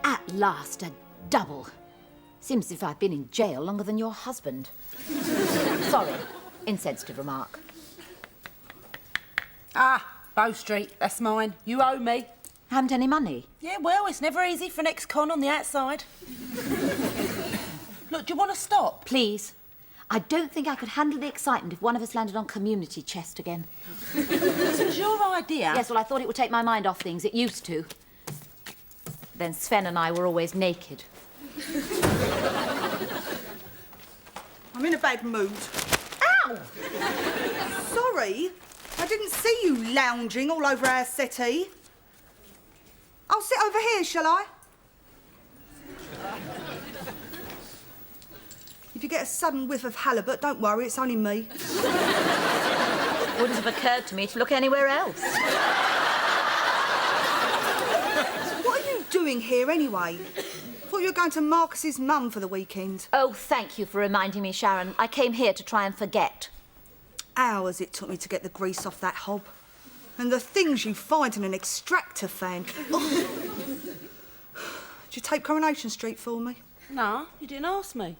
At last, a double. Seems as if I've been in jail longer than your husband. Sorry, insensitive remark. Ah, Bow Street, that's mine. You owe me. Haven't any money? Yeah, well, it's never easy for an ex-con on the outside. Look, do you want to stop? Please. I don't think I could handle the excitement if one of us landed on Community Chest again. This was your idea. Yes, well, I thought it would take my mind off things. It used to. Then Sven and I were always naked. I'm in a bad mood. Ow! Sorry, I didn't see you lounging all over our settee. I'll sit over here, shall I? If you get a sudden whiff of halibut, don't worry, it's only me. Wouldn't have occurred to me to look anywhere else. What are you doing here anyway? Thought you were going to Marcus's mum for the weekend. Oh, thank you for reminding me, Sharon. I came here to try and forget. Hours it took me to get the grease off that hob. And the things you find in an extractor fan. Did you tape Coronation Street for me? No, you didn't ask me.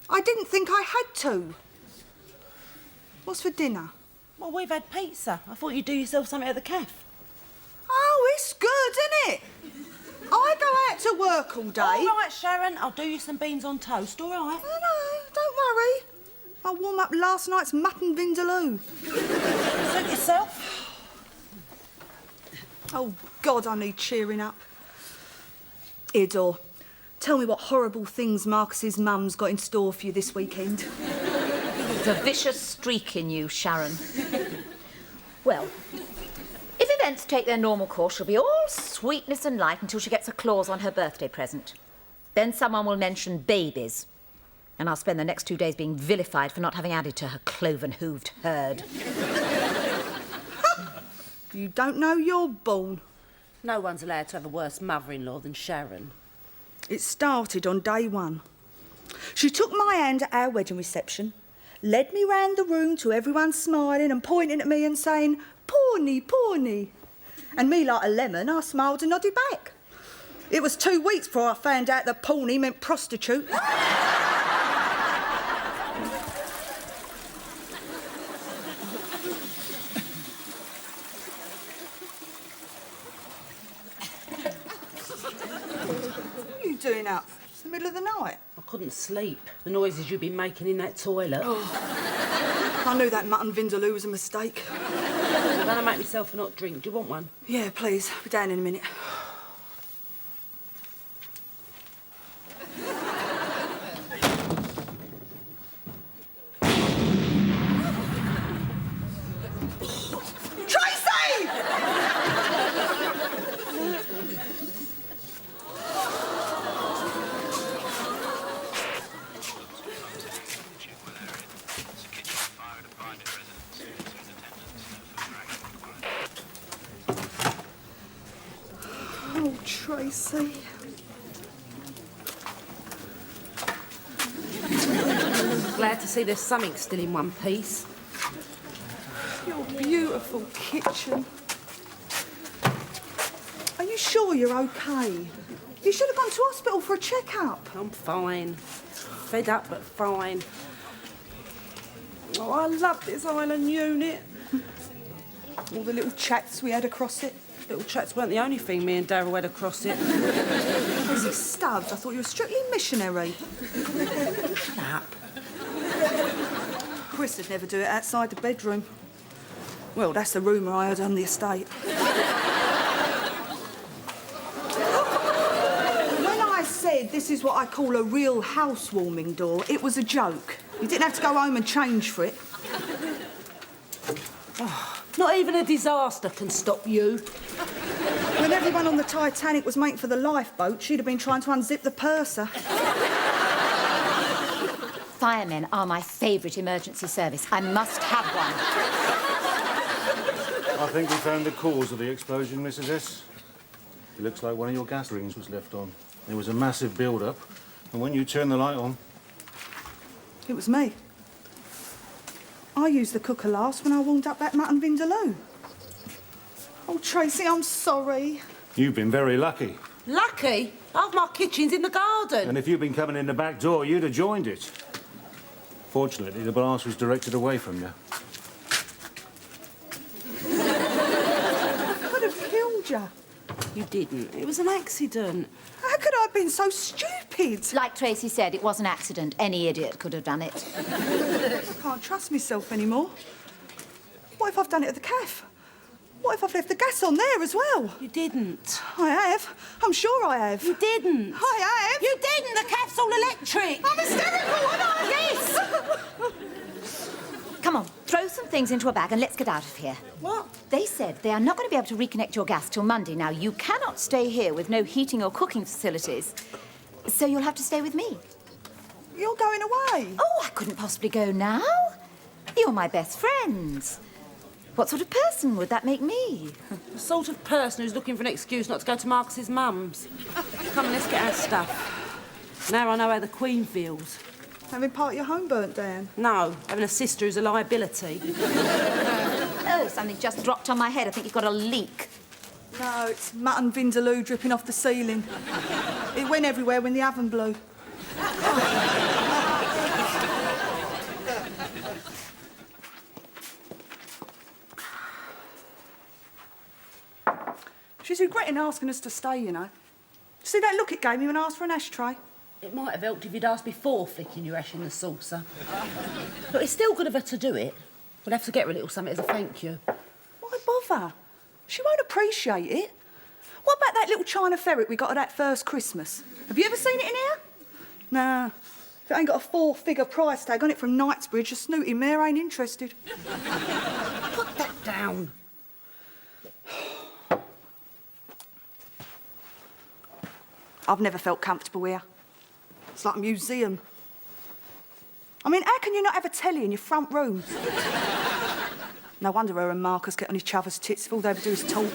I didn't think I had to. What's for dinner? Well, we've had pizza. I thought you'd do yourself something at the cafe. Oh, it's good, isn't it? I go out to work all day. All right, Sharon, I'll do you some beans on toast, all right? No, don't worry. I'll warm up last night's mutton vindaloo. Suit yourself. Oh, God, I need cheering up. Here, Dor, tell me what horrible things Marcus's mum's got in store for you this weekend. There's a vicious streak in you, Sharon. Well, if events take their normal course, she'll be all sweetness and light until she gets a clause on her birthday present. Then someone will mention babies, and I'll spend the next 2 days being vilified for not having added to her cloven-hooved herd. You don't know you're born. No one's allowed to have a worse mother-in-law than Sharon. It started on day one. She took my hand at our wedding reception, led me round the room to everyone smiling and pointing at me and saying, "Pawny, pawny." And me, like a lemon, I smiled and nodded back. It was 2 weeks before I found out that pawny meant prostitute. What are you doing up? It's the middle of the night. I couldn't sleep. The noises you've been making in that toilet. I knew that mutton vindaloo was a mistake. I'm going to make myself a hot drink. Do you want one? Yeah, please. Be down in a minute. Tracy! Oh, Tracy. Glad to see there's something still in one piece. Your beautiful kitchen. Are you sure you're okay? You should have gone to hospital for a check-up. I'm fine. Fed up, but fine. Oh, I love this island unit. All the little chats we had across it. Little chats weren't the only thing me and Darryl had across it. Lizzie Stubbs, I thought you were strictly missionary. Shut up. Chris would never do it outside the bedroom. Well, that's the rumour I heard on the estate. When I said this is what I call a real housewarming door, it was a joke. You didn't have to go home and change for it. Not even a disaster can stop you. When everyone on the Titanic was making for the lifeboat, she'd have been trying to unzip the purser. Firemen are my favourite emergency service. I must have one. I think we found the cause of the explosion, Mrs. S. It looks like one of your gas rings was left on. There was a massive build-up, and when you turned the light on... It was me. I used the cooker last when I warmed up that mutton vindaloo. Oh, Tracy, I'm sorry. You've been very lucky. Lucky? Half my kitchen's in the garden. And if you'd been coming in the back door, you'd have joined it. Fortunately, the blast was directed away from you. I could have killed you. You didn't. It was an accident. How could I have been so stupid? Like Tracy said, it was an accident. Any idiot could have done it. I can't trust myself anymore. What if I've done it at the cafe? What if I've left the gas on there as well? You didn't. I have. I'm sure I have. You didn't. I have. You didn't. The cafe's all electric. I'm hysterical, aren't I? Yes! Come on, throw some things into a bag and let's get out of here. What? They said they are not going to be able to reconnect your gas till Monday. Now, you cannot stay here with no heating or cooking facilities. So you'll have to stay with me. You're going away. Oh, I couldn't possibly go now. You're my best friends. What sort of person would that make me? The sort of person who's looking for an excuse not to go to Marcus's mum's. Come on, let's get our stuff. Now I know how the Queen feels. Having part of your home burnt down. No, having a sister who's a liability. Oh, something just dropped on my head. I think you've got a leak. No, it's mutton vindaloo dripping off the ceiling. It went everywhere when the oven blew. She's regretting asking us to stay, you know. See that look it gave me when I asked for an ashtray? It might have helped if you'd asked before flicking your ash in the saucer. But it's still good of her to do it. We'll have to get her a little something as a thank you. Why bother? She won't appreciate it. What about that little China ferret we got at that first Christmas? Have you ever seen it in here? Nah. If it ain't got a 4-figure price tag on it from Knightsbridge, a snooty mare ain't interested. Put that down. I've never felt comfortable here. It's like a museum. I mean, how can you not have a telly in your front room? No wonder her and Marcus get on each other's tits if all they ever do is talk.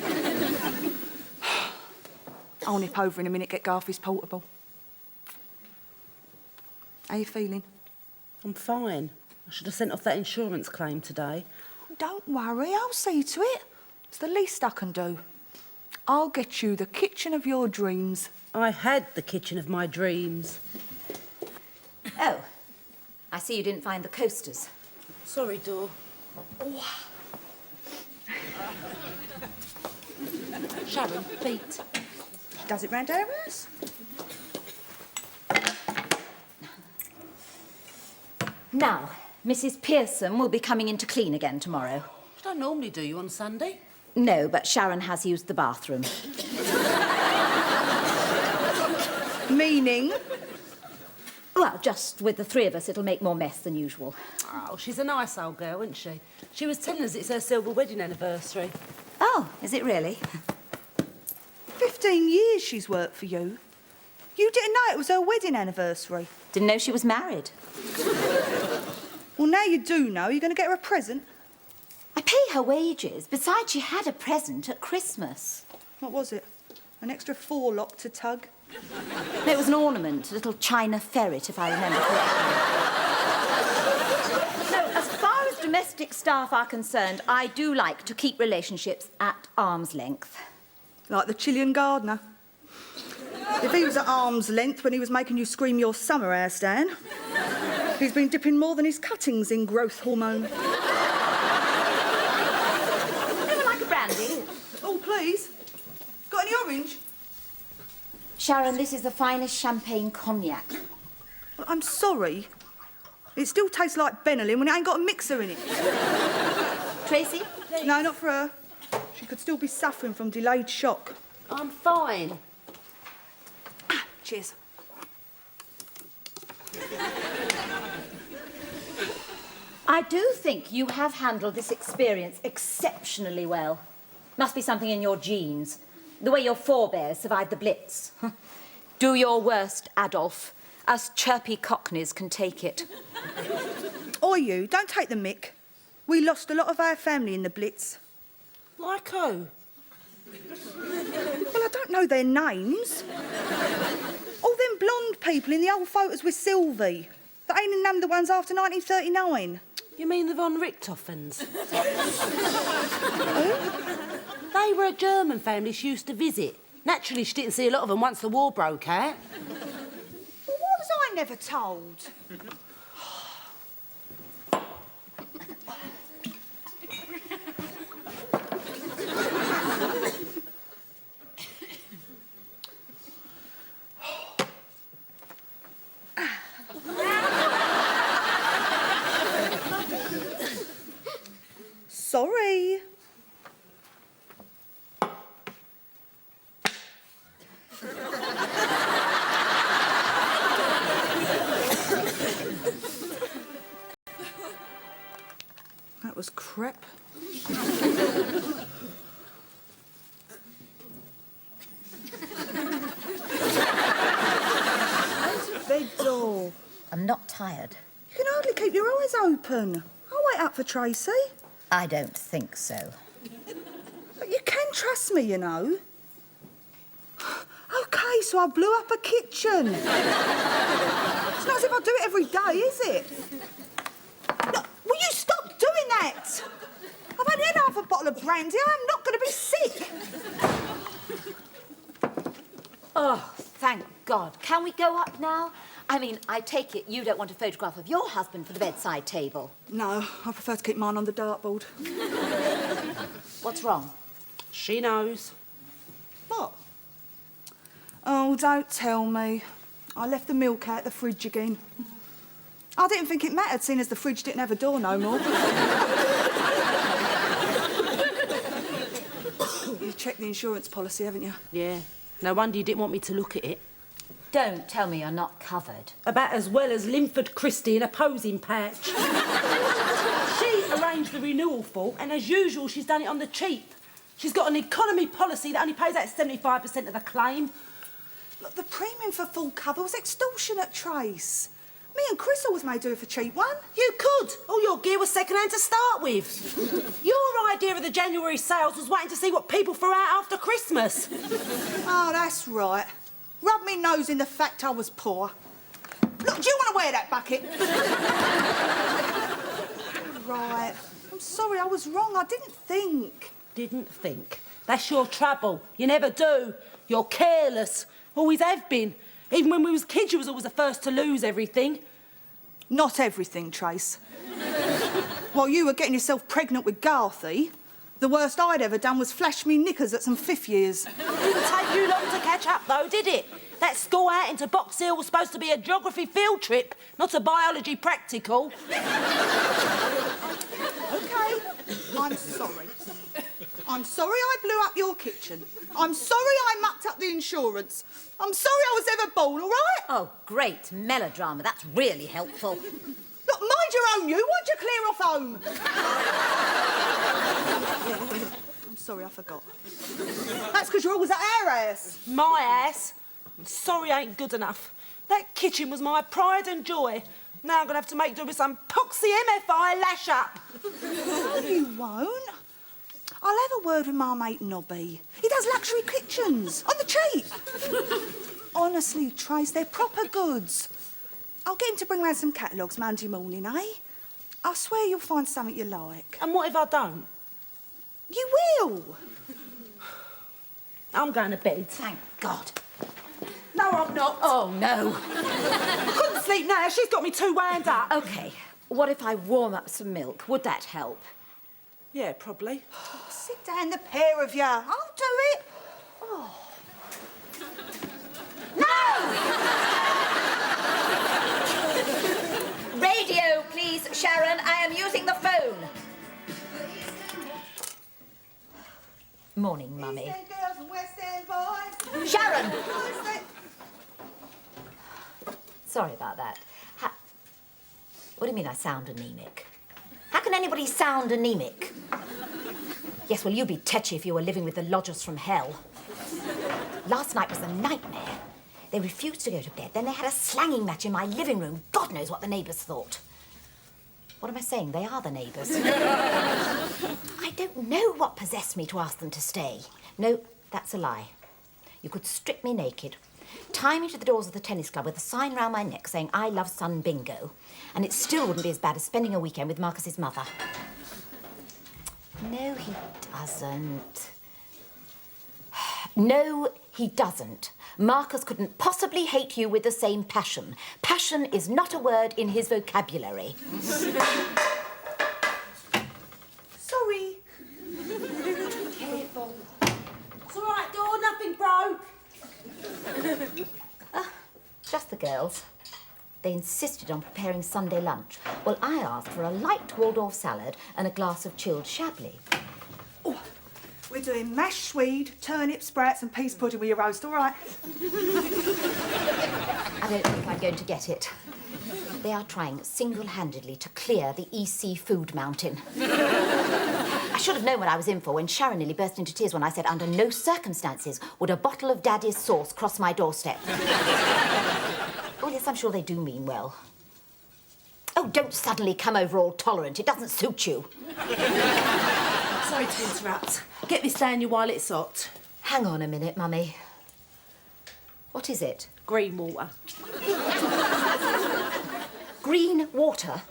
I'll nip over in a minute, get Garfie's portable. How you feeling? I'm fine. I should have sent off that insurance claim today. Don't worry, I'll see to it. It's the least I can do. I'll get you the kitchen of your dreams. I had the kitchen of my dreams. Oh, I see you didn't find the coasters. Sorry, Dor. Sharon, beat. She does it round our house. Now, Mrs. Pearson will be coming in to clean again tomorrow. Which I normally do you on Sunday. No, but Sharon has used the bathroom. Meaning? Well, just with the three of us, it'll make more mess than usual. Oh, she's a nice old girl, isn't she? She was telling us it's her silver wedding anniversary. Oh, is it really? 15 years she's worked for you. You didn't know it was her wedding anniversary. Didn't know she was married. Well, now you do know. You're going to get her a present. I pay her wages. Besides, she had a present at Christmas. What was it? An extra forelock to tug? No, it was an ornament, a little china ferret, if I remember correctly. No, as far as domestic staff are concerned, I do like to keep relationships at arm's length. Like the Chilean gardener. If he was at arm's length when he was making you scream your summer house down, he's been dipping more than his cuttings in growth hormone. Anyone like a brandy? Oh, please. Got any orange? Sharon, this is the finest champagne cognac. Well, I'm sorry. It still tastes like Benylin when it ain't got a mixer in it. Tracy? No, not for her. She could still be suffering from delayed shock. I'm fine. Cheers. I do think you have handled this experience exceptionally well. Must be something in your genes. The way your forebears survived the Blitz. Do your worst, Adolf. Us chirpy cockneys can take it. Or you, don't take the mick. We lost a lot of our family in the Blitz. Like who? Well, I don't know their names. All them blonde people in the old photos with Sylvie. That ain't none of the ones after 1939. You mean the von Richthofens? They were a German family she used to visit. Naturally, she didn't see a lot of them once the war broke out. Well, why was I never told? Sorry. That was crap. Bed door. I'm not tired. You can hardly keep your eyes open. I'll wait up for Tracy. I don't think so. But you can trust me, you know. OK, so I blew up a kitchen. It's not as if I do it every day, is it? Look, will you stop doing that? I've only had half a bottle of brandy. I'm not going to be sick. Oh, thank God. Can we go up now? I mean, I take it you don't want a photograph of your husband for the bedside table. No, I prefer to keep mine on the dartboard. What's wrong? She knows. What? Oh, don't tell me. I left the milk out the fridge again. I didn't think it mattered, seeing as the fridge didn't have a door no more. You've checked the insurance policy, haven't you? Yeah. No wonder you didn't want me to look at it. Don't tell me you're not covered. About as well as Linford Christie in a posing patch. She arranged the renewal for, and as usual, she's done it on the cheap. She's got an economy policy that only pays out 75% of the claim. Look, the premium for full cover was extortionate, Trace. Me and Chris always made do for a cheap one. You could. All your gear was second-hand to start with. Your idea of the January sales was waiting to see what people threw out after Christmas. Oh, that's right. Rub me nose in the fact I was poor. Look, do you want to wear that bucket? Right. I'm sorry, I was wrong. I didn't think. Didn't think. That's your trouble. You never do. You're careless. Always have been. Even when we was kids, you was always the first to lose everything. Not everything, Trace. While you were getting yourself pregnant with Garthy, the worst I'd ever done was flash me knickers at some fifth years. Didn't take you long to catch up, though, did it? That school outing to Box Hill was supposed to be a geography field trip, not a biology practical. OK, I'm sorry. I'm sorry I blew up your kitchen. I'm sorry I mucked up the insurance. I'm sorry I was ever born, all right? Oh, great melodrama. That's really helpful. Look, mind your own, you. Why'd you clear off home? I'm sorry, I forgot. That's because you're always at our house. My ass. Sorry ain't good enough. That kitchen was my pride and joy. Now I'm going to have to make do with some poxy MFI lash-up. No, you won't. I'll have a word with my mate Nobby. He does luxury kitchens, on the cheap. Honestly, Trace, they're proper goods. I'll get him to bring round some catalogues Monday morning, eh? I swear you'll find something you like. And what if I don't? You will. I'm going to bed. Thank God. No, I'm not. Oh, no. I couldn't sleep now. She's got me too wound up. OK, what if I warm up some milk? Would that help? Yeah, probably. Sit down, the pair of you. I'll do it. Oh. No! Radio, please, Sharon. I am using the phone. Morning, Mummy. East End girls and West End boys. Sharon! West End- Sorry about that. What do you mean I sound anemic? How can anybody sound anemic? Yes, well, you'd be tetchy if you were living with the lodgers from hell. Last night was a nightmare. They refused to go to bed. Then they had a slanging match in my living room. God knows what the neighbours thought. What am I saying? They are the neighbours. I don't know what possessed me to ask them to stay. No, that's a lie. You could strip me naked. tie me to the doors of the tennis club with a sign round my neck saying I love Sun Bingo, and it still wouldn't be as bad as spending a weekend with Marcus's mother. No, he doesn't. No, he doesn't. Marcus couldn't possibly hate you with the same passion. Passion is not a word in his vocabulary. Sorry. Careful. It's all right, Dawn, nothing broke. Just the girls. They insisted on preparing Sunday lunch. Well, I asked for a light Waldorf salad and a glass of chilled Chablis. Oh, we're doing mashed swede, turnip, sprouts and peas pudding with your roast, all right? I don't think I'm going to get it. They are trying single-handedly to clear the EC food mountain. I should have known what I was in for when Sharon nearly burst into tears when I said under no circumstances would a bottle of Daddy's sauce cross my doorstep. Oh, yes, I'm sure they do mean well. Oh, don't suddenly come over all tolerant. It doesn't suit you. Sorry to interrupt. Get this down you while it's hot. Hang on a minute, Mummy. What is it? Green water. Green water?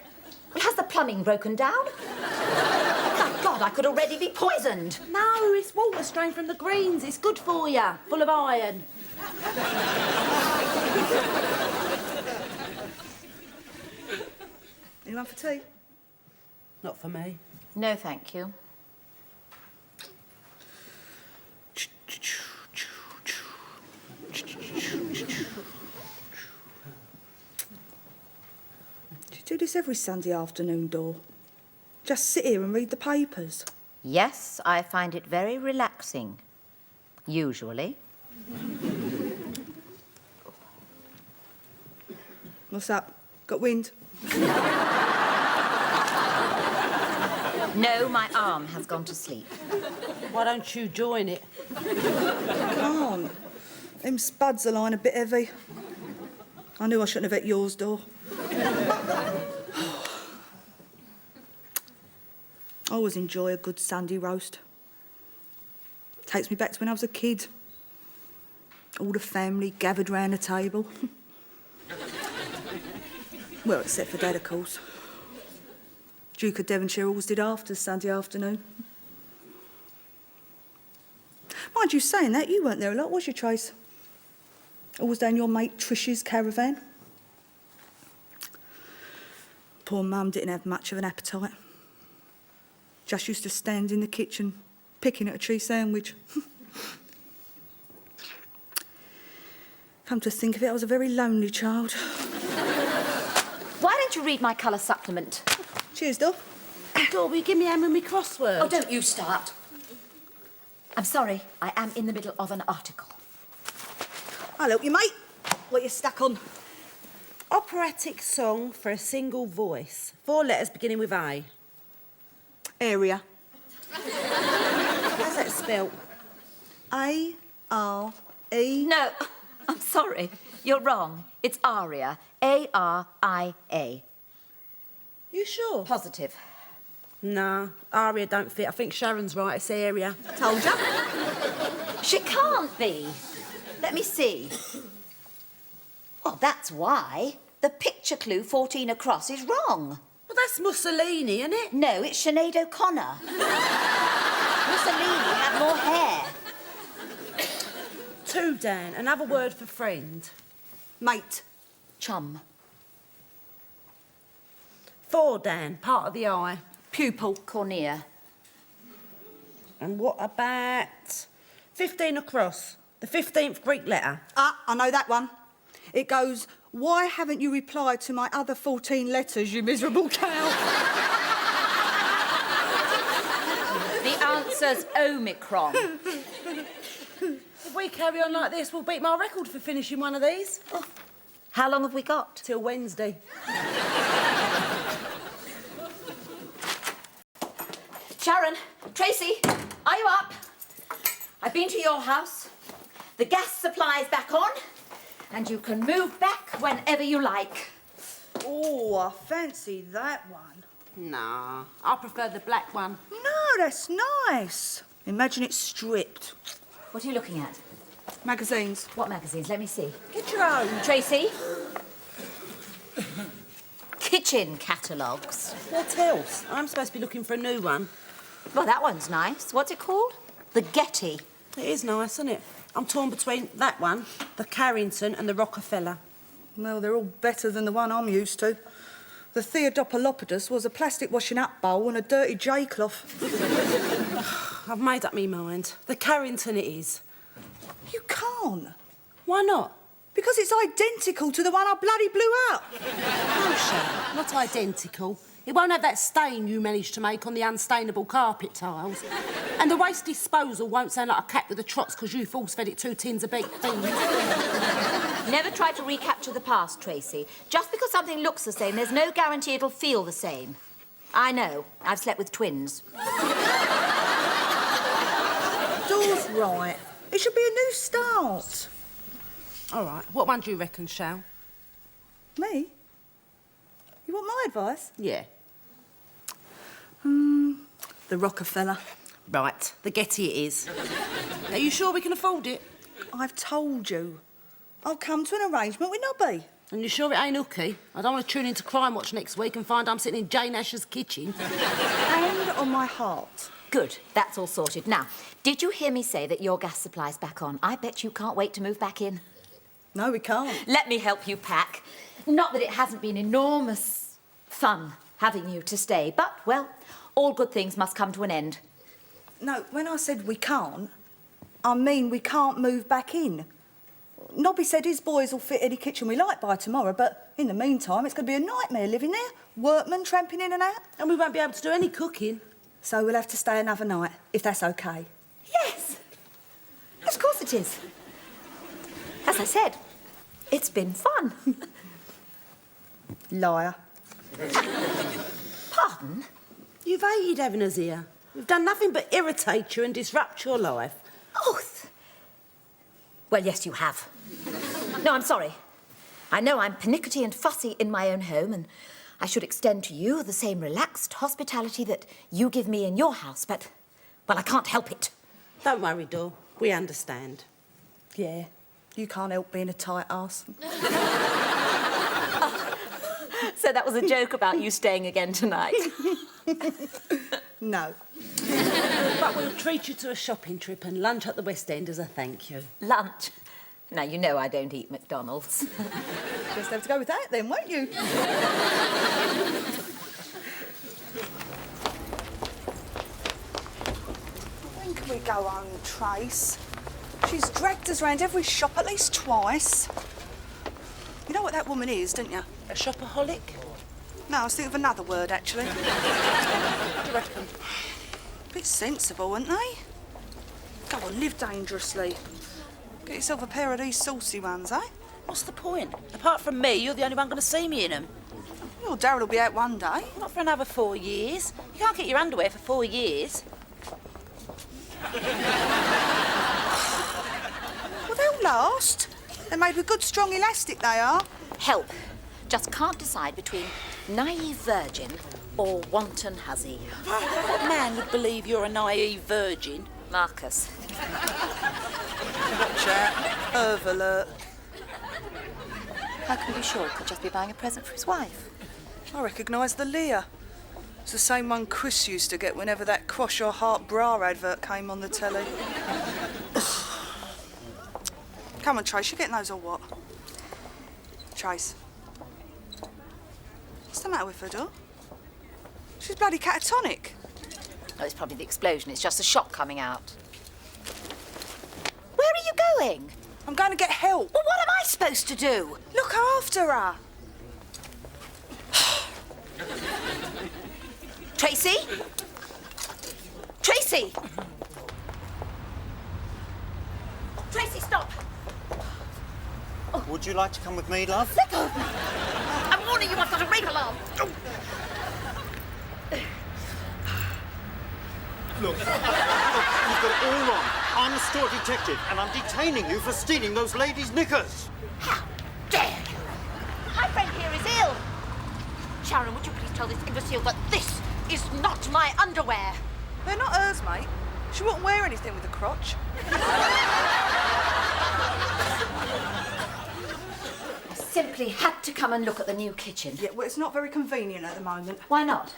Well, has the plumbing broken down? My God, I could already be poisoned. No, it's water strained from the greens. It's good for you. Full of iron. Anyone for tea? Not for me. No, thank you. Do you do this every Sunday afternoon, Dor? Just sit here and read the papers? Yes, I find it very relaxing. Usually. What's up? Got wind? No, my arm has gone to sleep. Why don't you join it? Can't. Them spuds are lying a bit heavy. I knew I shouldn't have ate yours, Dor. I always enjoy a good Sunday roast. Takes me back to when I was a kid. All the family gathered round the table. Well, except for Dad, of course. Duke of Devonshire always did after Sunday afternoon. Mind you saying that, you weren't there a lot, was you, Trace? Always down your mate Trish's caravan. Poor Mum didn't have much of an appetite. Just used to stand in the kitchen picking at a cheese sandwich. Come to think of it, I was a very lonely child. Why don't you read my colour supplement? Cheers, Dor. Dawn, will you give me a hand with me crossword? Oh, don't you start. I'm sorry, I am in the middle of an article. I'll help you, mate. What you stuck on? Operatic song for a single voice. 4 letters beginning with A. Area. How's that spelt? A-R-E. No, I'm sorry. You're wrong. It's aria. A-R-I-A. You sure? Positive. Nah, aria don't fit. I think Sharon's right. It's area. Told ya. She can't be. Let me see. Well, that's why. The picture clue 14 across is wrong. Well, that's Mussolini, isn't it? No, it's Sinead O'Connor. Mussolini had more hair. 2, Dan. Another word for friend. Mate. Chum. 4, Dan. Part of the eye. Pupil. Cornea. And what about 15 across? The 15th Greek letter. Ah, I know that one. It goes, why haven't you replied to my other 14 letters, you miserable cow? The answer's Omicron. If we carry on like this, we'll beat my record for finishing one of these. Oh, how long have we got? Till Wednesday. Sharon, Tracy, are you up? I've been to your house. The gas supply's back on, and you can move back whenever you like. Oh, I fancy that one. Nah, I prefer the black one. No, that's nice. Imagine it stripped. What are you looking at? Magazines. What magazines? Let me see. Get your own. Tracy? Kitchen catalogues. What else? I'm supposed to be looking for a new one. Well, that one's nice. What's it called? The Getty. It is nice, isn't it? I'm torn between that one, the Carrington and the Rockefeller. Well, they're all better than the one I'm used to. The Theodopolopodus was a plastic washing up bowl and a dirty J-cloth. I've made up my mind. The Carrington it is. You can't. Why not? Because it's identical to the one I bloody blew up. No, Sharon, not identical. It won't have that stain you managed to make on the unstainable carpet tiles. And the waste disposal won't sound like a cat with the trots because you force-fed it 2 tins of baked beans. Never try to recapture the past, Tracy. Just because something looks the same, there's no guarantee it'll feel the same. I know. I've slept with twins. Door's right. It should be a new start. All right, what one do you reckon, Shal? Me? You want my advice? Yeah. The Rockefeller. Right, the Getty it is. Are you sure we can afford it? I've told you. I'll come to an arrangement with Nobby. And you sure it ain't hooky? I don't want to tune into Crime Watch next week and find I'm sitting in Jane Asher's kitchen. Hand on my heart. Good. That's all sorted. Now, did you hear me say that your gas supply's back on? I bet you can't wait to move back in. No, we can't. Let me help you pack. Not that it hasn't been enormous fun having you to stay, but, well, all good things must come to an end. No, when I said we can't, I mean we can't move back in. Nobby said his boys will fit any kitchen we like by tomorrow, but in the meantime, it's going to be a nightmare living there. Workmen tramping in and out. And we won't be able to do any cooking. So we'll have to stay another night, if that's OK. Yes. Of course it is. As I said, it's been fun. Liar. Pardon? You've hated having us here. We've done nothing but irritate you and disrupt your life. Oath. Well, yes, you have. No, I'm sorry. I know I'm pernickety and fussy in my own home, and I should extend to you the same relaxed hospitality that you give me in your house, but, well, I can't help it. Don't worry, Dor. We understand. Yeah, you can't help being a tight ass. So that was a joke about you staying again tonight? No. But we'll treat you to a shopping trip and lunch at the West End as a thank you. Lunch? Now, you know I don't eat McDonald's. Just have to go with that then, won't you? When can we go home, Trace? She's dragged us round every shop at least twice. You know what that woman is, don't you? A shopaholic? No, I was thinking of another word, actually. What do you reckon? A bit sensible, aren't they? Go on, live dangerously. Get yourself a pair of these saucy ones, eh? What's the point? Apart from me, you're the only one going to see me in them. Well, Darryl will be out one day. Not for another 4 years. You can't get your underwear for 4 years. Well, they'll last. They're made with good, strong elastic, they are. Help. Just can't decide between naive virgin or wanton hussy. What man would believe you're a naive virgin? Marcus. Watch out. Herb alert. How can we be sure he could just be buying a present for his wife? I recognise the Lear. It's the same one Chris used to get whenever that Cross Your Heart bra advert came on the telly. Come on, Trace, you getting those or what? Trace. What's the matter with her, Dor? She's bloody catatonic. Oh, it's probably the explosion. It's just the shock coming out. Where are you going? I'm going to get help. Well, what am I supposed to do? Look after her. Tracy? Tracy! Tracy, stop! Would you like to come with me, love? Let go of me! I'm warning you, I've got a rape alarm! Look, you've got it all wrong. I'm a store detective, and I'm detaining you for stealing those ladies' knickers. How dare you! My friend here is ill! Sharon, would you please tell this imbecile that this is not my underwear? They're not hers, mate. She wouldn't wear anything with a crotch. simply had to come and look at the new kitchen. Yeah, well, it's not very convenient at the moment. Why not?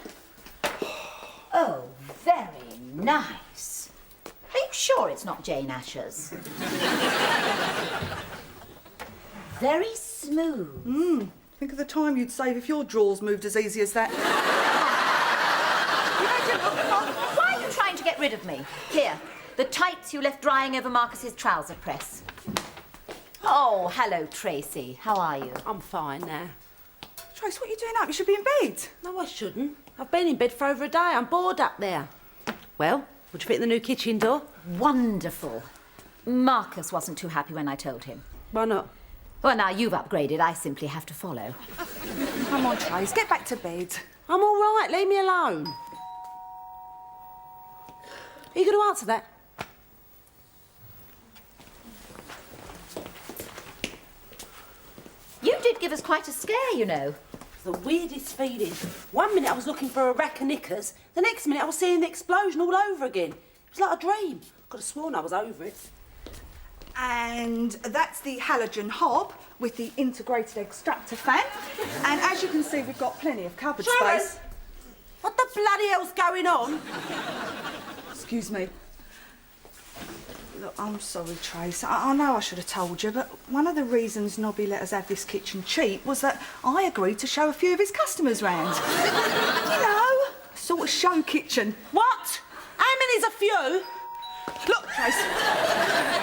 Oh, very nice. Are you sure it's not Jane Asher's? Very smooth. Think of the time you'd save if your drawers moved as easy as that. Why are you trying to get rid of me? Here, the tights you left drying over Marcus's trouser press. Oh, hello, Tracy. How are you? I'm fine now. Trace, what are you doing up? You should be in bed. No, I shouldn't. I've been in bed for over a day. I'm bored up there. Well, would you fit in the new kitchen door? Wonderful. Marcus wasn't too happy when I told him. Why not? Well, now you've upgraded. I simply have to follow. Come on, Trace, get back to bed. I'm all right. Leave me alone. Are you going to answer that? You did give us quite a scare, you know. It's the weirdest feeling. 1 minute I was looking for a rack of knickers. The next minute I was seeing the explosion all over again. It was like a dream. Could have sworn I was over it. And that's the halogen hob with the integrated extractor fan. And as you can see, we've got plenty of cupboard Sharon! space. What the bloody hell's going on? Excuse me. Look, I'm sorry, Trace. I know I should have told you, but one of the reasons Nobby let us have this kitchen cheap was that I agreed to show a few of his customers round. You know, sort of show kitchen. What? How many's a few? Look, Trace,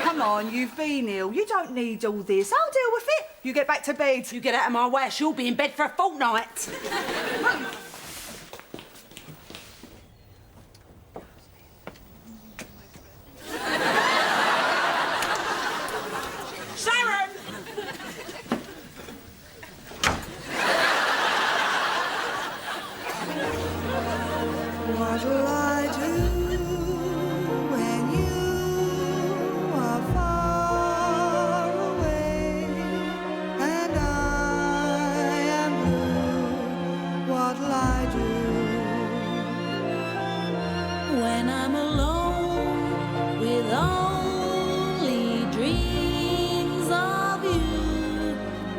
come on, you've been ill. You don't need all this. I'll deal with it. You get back to bed. You get out of my way, she'll be in bed for a fortnight. Sharon! What'll I do when you are far away and I am blue? What'll I do When I'm alone with only dreams of you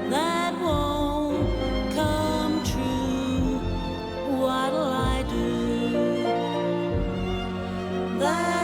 that won't come true, what'll I do? That